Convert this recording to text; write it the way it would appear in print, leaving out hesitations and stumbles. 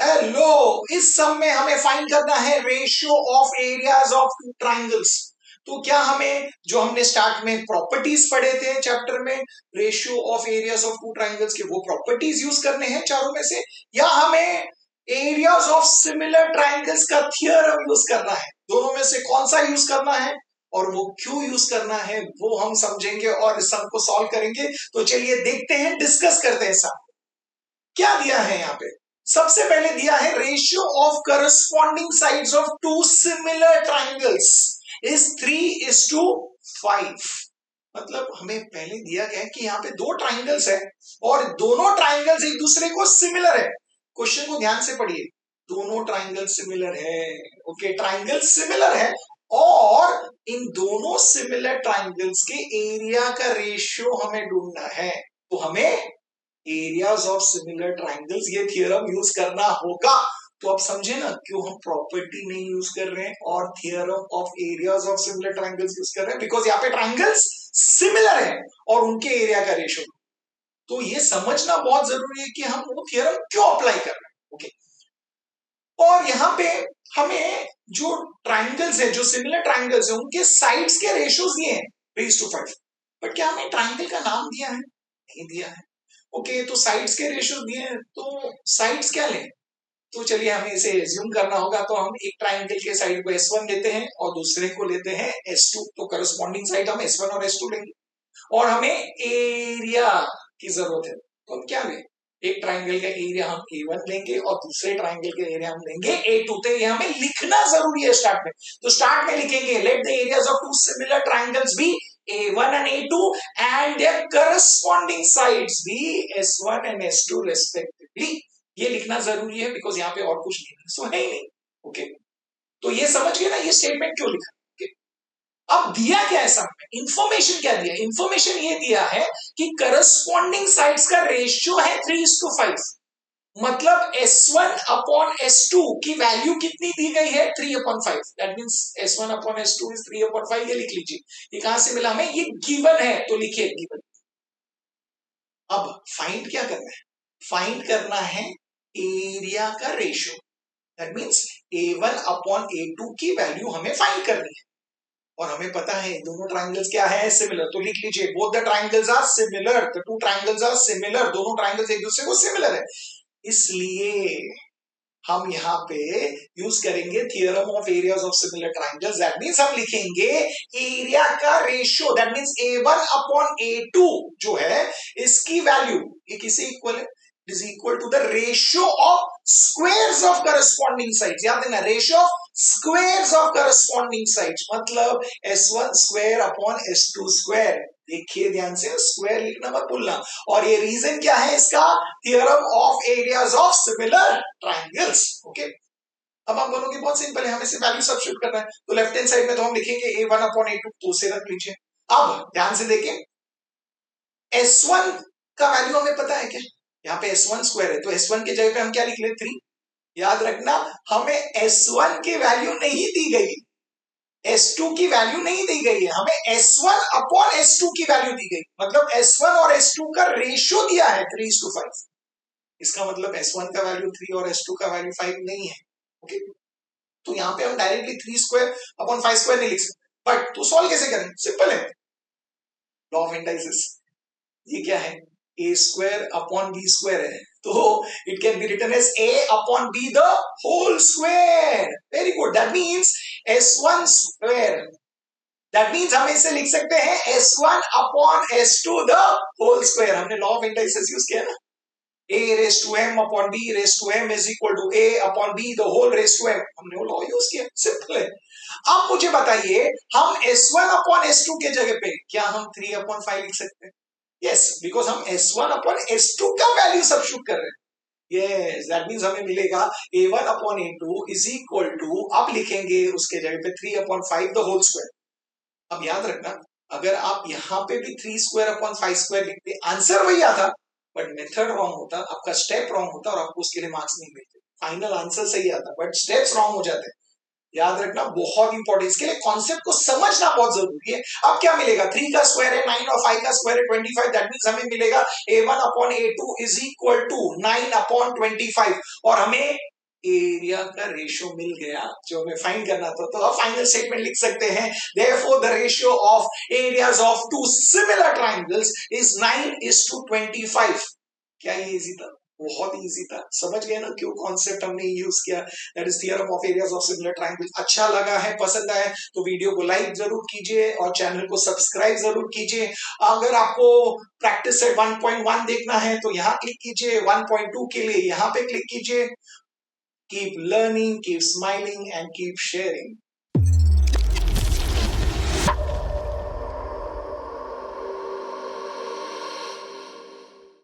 Hello, इस सम में हमें फाइंड करना है ratio of areas of two triangles. तो क्या हमें जो हमने स्टार्ट में प्रॉपर्टीज पढ़े थे चैप्टर में ratio of areas of two triangles के, वो प्रॉपर्टीज यूज करने हैं चारों में से, या हमें एरियाज ऑफ सिमिलर ट्राइंगल्स का थियरम यूज करना है? दोनों में से कौन सा यूज करना है और वो क्यों यूज करना है वो हम समझेंगे और इस सम को सॉल्व करेंगे। तो चलिए देखते हैं, डिस्कस करते हैं सम। क्या दिया है यहाँ पे? सबसे पहले दिया है ratio of corresponding sides of two similar triangles is 3:5। मतलब हमें पहले दिया गया है कि यहाँ पे दो ट्राइंगल्स है और दोनों ट्राइंगल्स एक दूसरे को सिमिलर है। क्वेश्चन को ध्यान से पढ़िए, दोनों ट्राइंगल सिमिलर है। ओके, ट्राइंगल सिमिलर है और इन दोनों सिमिलर ट्राइंगल्स के एरिया का रेशियो हमें ढूंढना है। तो हमें एरियाज ऑफ सिमिलर ट्राइंगल्स ये थियरम यूज करना होगा। तो आप समझे ना क्यों हम प्रॉपर्टी नहीं यूज कर रहे हैं और theorem of areas of similar triangles use कर रहे हैं? बिकॉज यहाँ पे ट्राइंगल्स सिमिलर है और उनके एरिया का रेशियो। तो ये समझना बहुत जरूरी है कि हम वो थियरम क्यों अप्लाई कर रहे हैं। ओके, और यहाँ पे हमें जो ट्राइंगल्स है, जो सिमिलर ट्राइंगल्स है, उनके साइड्स के रेशियोज दिए हैं 3:5। बट क्या हमें ट्राइंगल का नाम दिया है? नहीं दिया है। ओके, तो साइड्स के रेशियो दिए हैं, तो साइड्स क्या लें? तो चलिए हमें इसे एज्यूम करना होगा। तो हम एक ट्राइंगल के साइड को S1 लेते हैं और दूसरे को लेते हैं S2। तो करस्पॉन्डिंग साइड हम S1 और S2 लेंगे और हमें एरिया की जरूरत है। तो हम क्या लें? एक ट्राइंगल का एरिया हम A1 लेंगे और दूसरे ट्राइंगल के एरिया हम लेंगे A2। तो ये हमें लिखना जरूरी है स्टार्ट में। तो स्टार्ट में लिखेंगे let the areas of two similar triangles be A1 and A2 and their corresponding sides be S1 and S2 respectively। ये लिखना जरूरी है बिकॉज यहाँ पे और कुछ नहीं है ही नहीं। ओके, तो ये समझ गए ना ये स्टेटमेंट क्यों लिखा? अब दिया क्या है सब में? इंफॉर्मेशन क्या दिया? इंफॉर्मेशन ये दिया है कि करस्पॉन्डिंग साइड्स का रेशियो है 3:5। मतलब S1 अपॉन S2 की वैल्यू कितनी दी गई है? 3/5। That means S1 upon S2 is 3/5। ये लिख लीजिए। ये कहां से मिला हमें? ये गिवन है, तो लिखिए गिवन। अब फाइंड क्या करना है? फाइंड करना है एरिया का ratio. That means A1 upon A2 की वैल्यू हमें फाइंड करनी है और हमें पता है दोनों ट्राइंगल्स क्या है? सिमिलर। तो लिख लीजिए both the triangles are similar. The two triangles are similar. दोनों ट्राइंगल्स एक दूसरे को सिमिलर है, इसलिए हम यहाँ पे यूज करेंगे theorem of areas of similar triangles. That means हम लिखेंगे एरिया का ratio. That means A1 upon A2 जो है इसकी वैल्यू ये किसे इक्वल है? Is equal to the ratio of squares of corresponding sides. याद देना, ratio of squares of corresponding sides मतलब S1 square upon S2 square. देखिए ध्यान से, स्क्वायर लिखना मत भूलना। और ये रीजन क्या है इसका? Theorem of areas of similar triangles. Okay, अब आप बोलोगे बहुत सिंपल है, हमें सिर्फ वैल्यू सब्स्टिट्यूट करना है। तो लेफ्ट हैंड साइड में तो हम लिखेंगे A1 अपॉन A2, तो उसे रख लीजिए। अब ध्यान से देखें, S1 का वैल्यू हमें पता है क्या? यहाँ पे S1 स्क्वायर है, तो S1 के जगह पे हम क्या लिख ले? 3। याद रखना, हमें S1 की वैल्यू नहीं दी गई, S2 की वैल्यू नहीं दी गई है, हमें S1 अपॉन S2 की वैल्यू दी गई। मतलब S1 और S2 का रेशियो दिया है 3:5। इसका मतलब S1 का वैल्यू 3 और S2 का वैल्यू 5 नहीं है। ओके, तो यहाँ पे हम डायरेक्टली 3 स्क्वायर अपॉन 5 स्क्वायर नहीं लिख सकते। बट तो सॉल्व कैसे करें? सिंपल है, लॉ ऑफ इंडाइसिस। ये क्या है? A square upon B square है, तो it can be written as A upon B the whole square. Very good, that means S1 square. That means हम इसे लिख सकते हैं S1 upon S2 the whole square. हमने लॉ ऑफ इंडाइसिस यूज किया ना, A raise to M upon B raise to M is equal to A upon B the whole raise to M। हमने वो लॉ यूज किया, simple है। अब मुझे बताइए, हम S1 अपॉन S2 के जगह पे क्या हम 3/5 लिख सकते हैं? यस, बिकॉज हम S1 अपॉन S2 का वैल्यू सब्स्टिट्यूट कर रहे हैं। यस, दैट मींस हमें मिलेगा A1 upon A2 is equal to, अब लिखेंगे उसके जगह पे 3/5 द होल स्क्वायर। अब याद रखना, अगर आप यहाँ पे भी 3 स्क्वायर अपॉन 5 स्क्वायर लिखते आंसर वही आता, बट मेथड रॉन्ग होता, आपका स्टेप रॉन्ग होता और आपको उसके लिए मार्क्स नहीं मिलते। फाइनल आंसर सही आता बट स्टेप्स रॉन्ग हो जाते। याद रखना, बहुत इंपॉर्टेंट, इसके लिए कॉन्सेप्ट को समझना बहुत जरूरी है। अब क्या मिलेगा? 3 का स्क्वायर है 9 और 5 का स्क्वायर है 25। दैट मींस हमें मिलेगा A1 upon A2 is equal to 9 upon 25 और हमें एरिया का रेशियो मिल गया जो हमें फाइंड करना था। तो अब फाइनल स्टेटमेंट लिख सकते हैं, therefore the ratio of areas of two similar triangles is 9:25। क्या ये इजी था? बहुत इजी था। समझ गए ना क्यों कॉन्सेप्ट हमने यूज किया, that is theorem of areas of similar triangle. अच्छा लगा है, पसंद आया तो वीडियो को लाइक जरूर कीजिए और चैनल को सब्सक्राइब जरूर कीजिए। अगर आपको प्रैक्टिस सेट 1.1 देखना है तो यहाँ क्लिक कीजिए, 1.2 के लिए यहाँ पे क्लिक कीजिए। Keep learning, keep smiling, and keep sharing.